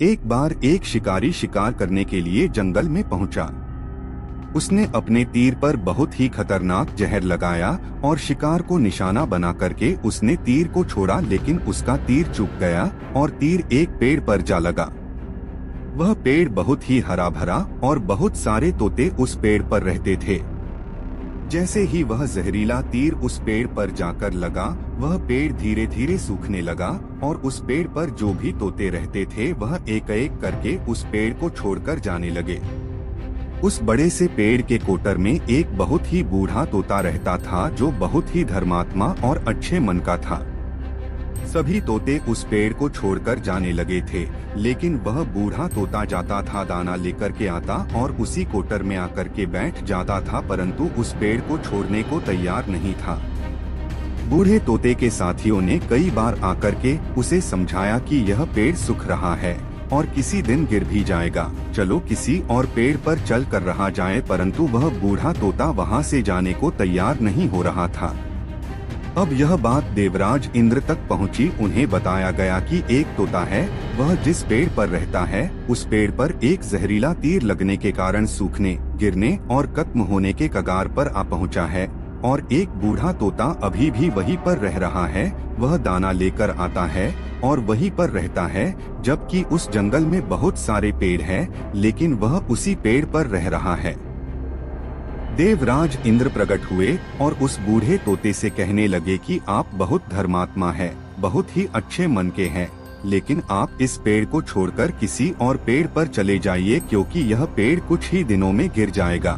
एक बार एक शिकारी शिकार करने के लिए जंगल में पहुंचा। उसने अपने तीर पर बहुत ही खतरनाक जहर लगाया और शिकार को निशाना बना करके उसने तीर को छोड़ा, लेकिन उसका तीर चूक गया और तीर एक पेड़ पर जा लगा। वह पेड़ बहुत ही हरा भरा और बहुत सारे तोते उस पेड़ पर रहते थे। जैसे ही वह जहरीला तीर उस पेड़ पर जाकर लगा, वह पेड़ धीरे धीरे सूखने लगा और उस पेड़ पर जो भी तोते रहते थे वह एक एक करके उस पेड़ को छोड़कर जाने लगे। उस बड़े से पेड़ के कोटर में एक बहुत ही बूढ़ा तोता रहता था जो बहुत ही धर्मात्मा और अच्छे मन का था। सभी तोते उस पेड़ को छोड़कर जाने लगे थे, लेकिन वह बूढ़ा तोता जाता था, दाना लेकर के आता और उसी कोटर में आकर के बैठ जाता था, परंतु उस पेड़ को छोड़ने को तैयार नहीं था। बूढ़े तोते के साथियों ने कई बार आकर के उसे समझाया कि यह पेड़ सूख रहा है और किसी दिन गिर भी जाएगा, चलो किसी और पेड़ पर चल कर रहा जाए, परंतु वह बूढ़ा तोता वहां से जाने को तैयार नहीं हो रहा था। अब यह बात देवराज इंद्र तक पहुंची। उन्हें बताया गया कि एक तोता है, वह जिस पेड़ पर रहता है उस पेड़ पर एक जहरीला तीर लगने के कारण सूखने, गिरने और खत्म होने के कगार पर आ पहुंचा है और एक बूढ़ा तोता अभी भी वहीं पर रह रहा है। वह दाना लेकर आता है और वहीं पर रहता है, जबकि उस जंगल में बहुत सारे पेड़ हैं, लेकिन वह उसी पेड़ पर रह रहा है। देवराज इंद्र प्रकट हुए और उस बूढ़े तोते से कहने लगे कि आप बहुत धर्मात्मा हैं, बहुत ही अच्छे मन के हैं, लेकिन आप इस पेड़ को छोड़कर किसी और पेड़ पर चले जाइए, क्योंकि यह पेड़ कुछ ही दिनों में गिर जाएगा।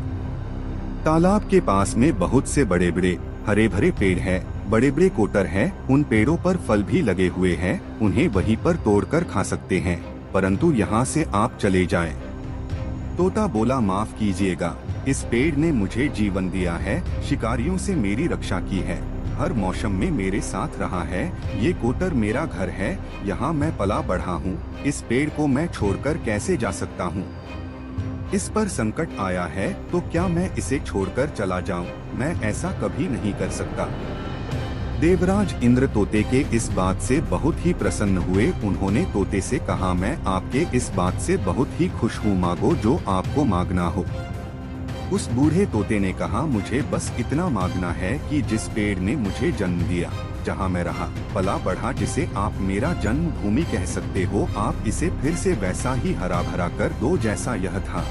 तालाब के पास में बहुत से बड़े बड़े हरे भरे पेड़ हैं, बड़े बड़े कोटर हैं, उन पेड़ों पर फल भी लगे हुए हैं, उन्हें वहीं पर तोड़कर खा सकते हैं, परंतु यहाँ से आप चले जाएं। तोता बोला, माफ कीजिएगा, इस पेड़ ने मुझे जीवन दिया है, शिकारियों से मेरी रक्षा की है, हर मौसम में मेरे साथ रहा है, ये कोटर मेरा घर है, यहाँ मैं पला बढ़ा हूँ, इस पेड़ को मैं छोड़कर कैसे जा सकता हूँ? इस पर संकट आया है तो क्या मैं इसे छोड़कर चला जाऊँ? मैं ऐसा कभी नहीं कर सकता। देवराज इंद्र तोते के इस बात से बहुत ही प्रसन्न हुए। उन्होंने तोते से कहा, मैं आपके इस बात से बहुत ही खुश हूँ, मांगो जो आपको मांगना हो। उस बूढ़े तोते ने कहा, मुझे बस इतना मांगना है कि जिस पेड़ ने मुझे जन्म दिया, जहाँ मैं रहा पला बढ़ा, जिसे आप मेरा जन्म भूमि कह सकते हो, आप इसे फिर से वैसा ही हरा भरा कर दो जैसा यह था।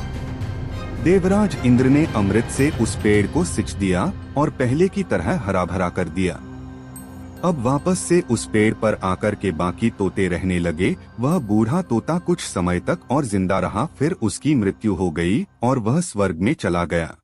देवराज इंद्र ने अमृत से उस पेड़ को सिंच दिया और पहले की तरह हरा भरा कर दिया। अब वापस से उस पेड़ पर आकर के बाकी तोते रहने लगे। वह बूढ़ा तोता कुछ समय तक और जिंदा रहा, फिर उसकी मृत्यु हो गई और वह स्वर्ग में चला गया।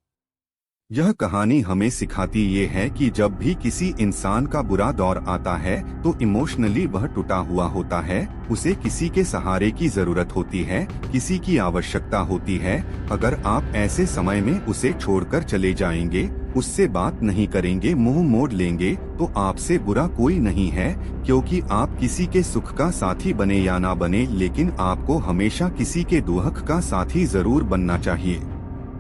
यह कहानी हमें सिखाती ये है कि जब भी किसी इंसान का बुरा दौर आता है तो इमोशनली वह टूटा हुआ होता है, उसे किसी के सहारे की जरूरत होती है, किसी की आवश्यकता होती है। अगर आप ऐसे समय में उसे छोड़कर चले जाएंगे, उससे बात नहीं करेंगे, मुंह मोड़ लेंगे, तो आपसे बुरा कोई नहीं है, क्योंकि आप किसी के सुख का साथी बने या ना बने, लेकिन आपको हमेशा किसी के दुख का साथी जरूर बनना चाहिए।